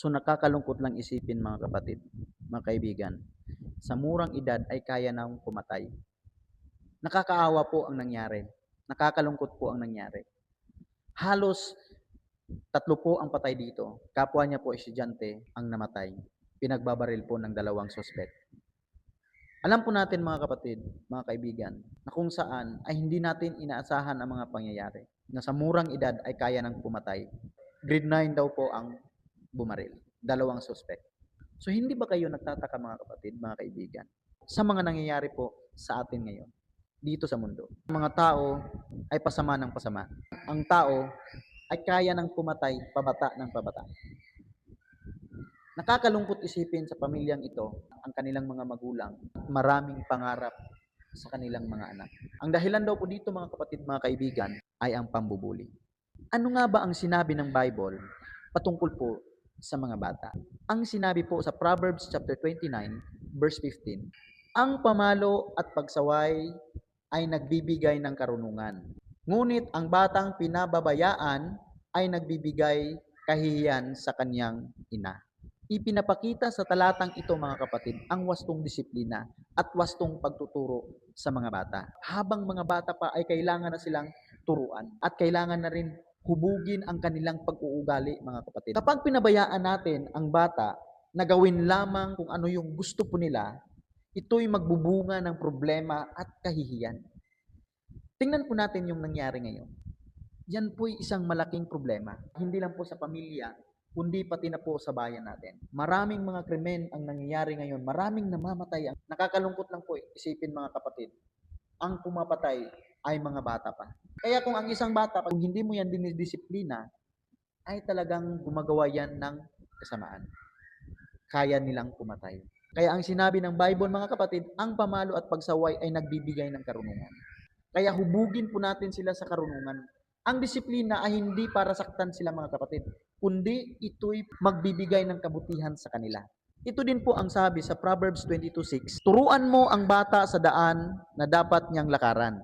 So nakakalungkot lang isipin mga kapatid, mga kaibigan, sa murang edad ay kaya nang pumatay. Nakakaawa po ang nangyari. Nakakalungkot po ang nangyari. Halos tatlo po ang patay dito. Kapwa niya po estudyante ang namatay. Pinagbabaril po ng dalawang suspect. Alam po natin mga kapatid, mga kaibigan, na kung saan ay hindi natin inaasahan ang mga pangyayari. Na sa murang edad ay kaya nang pumatay. Grade 9 daw po ang bumaril. Dalawang suspect. So hindi ba kayo nagtataka mga kapatid, mga kaibigan, sa mga nangyayari po sa atin ngayon, dito sa mundo? Ang mga tao ay pasama ng pasama. Ang tao ay kaya ng pumatay pabata ng pabata. Nakakalungkot isipin sa pamilyang ito ang kanilang mga magulang, maraming pangarap sa kanilang mga anak. Ang dahilan daw po dito mga kapatid, mga kaibigan, ay ang pambubuli. Ano nga ba ang sinabi ng Bible patungkol po sa mga bata? Ang sinabi po sa Proverbs chapter 29, verse 15, ang pamalo at pagsaway ay nagbibigay ng karunungan. Ngunit ang batang pinababayaan ay nagbibigay kahihiyan sa kanyang ina. Ipinapakita sa talatang ito mga kapatid ang wastong disiplina at wastong pagtuturo sa mga bata. Habang mga bata pa ay kailangan na silang turuan at kailangan na rin hubugin ang kanilang pag-uugali mga kapatid. Kapag pinabayaan natin ang bata na gawin lamang kung ano yung gusto po nila, ito'y magbubunga ng problema at kahihiyan. Tingnan po natin yung nangyari ngayon. Yan po'y isang malaking problema. Hindi lang po sa pamilya, kundi pati na po sa bayan natin. Maraming mga krimen ang nangyayari ngayon. Maraming namamatay. Nakakalungkot lang po isipin mga kapatid. Ang pumapatay ay mga bata pa. Kaya kung ang isang bata, kung hindi mo yan dinidisiplina, ay talagang gumagawa yan ng kasamaan. Kaya nilang pumatay. Kaya ang sinabi ng Bible mga kapatid, ang pamalo at pagsaway ay nagbibigay ng karunungan. Kaya hubugin po natin sila sa karunungan. Ang disiplina ay hindi para saktan sila mga kapatid, kundi ito'y magbibigay ng kabutihan sa kanila. Ito din po ang sabi sa Proverbs 22:6, turuan mo ang bata sa daan na dapat niyang lakaran,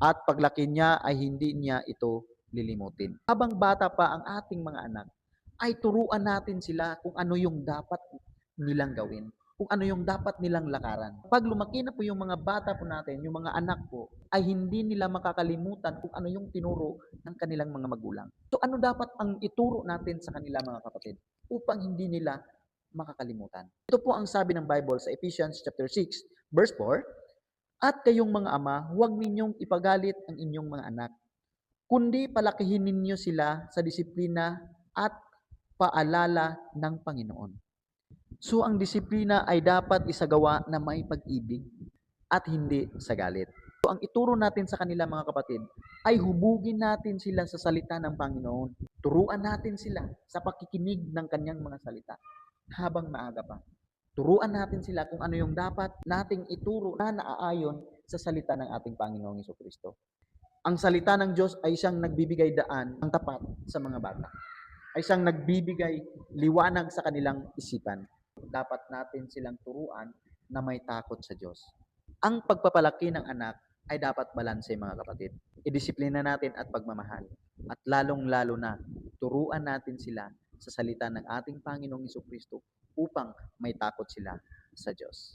at paglaki niya ay hindi niya ito lilimutin. Habang bata pa ang ating mga anak, ay turuan natin sila kung ano yung dapat nilang gawin, kung ano yung dapat nilang lakaran. Pag lumaki na po yung mga bata po natin, yung mga anak po, ay hindi nila makakalimutan kung ano yung tinuro ng kanilang mga magulang. So ano dapat ang ituro natin sa kanila mga kapatid upang hindi nila makakalimutan? Ito po ang sabi ng Bible sa Ephesians chapter 6, verse 4, at kayong mga ama, huwag ninyong ipagalit ang inyong mga anak, kundi palakihin ninyo sila sa disiplina at paalala ng Panginoon. So ang disiplina ay dapat isagawa na may pag-ibig at hindi sa galit. So ang ituro natin sa kanila mga kapatid ay hubugin natin sila sa salita ng Panginoon. Turuan natin sila sa pakikinig ng kanyang mga salita habang maaga pa. Turuan natin sila kung ano yung dapat nating ituro na naaayon sa salita ng ating Panginoong Hesukristo. Ang salita ng Diyos ay siyang nagbibigay daan ng tapat sa mga bata. Ay siyang nagbibigay liwanag sa kanilang isipan. Dapat natin silang turuan na may takot sa Diyos. Ang pagpapalaki ng anak ay dapat balanse mga kapatid. Idisiplina natin at pagmamahal. At lalong-lalo na, turuan natin sila sa salita ng ating Panginoong Hesukristo upang may takot sila sa Diyos.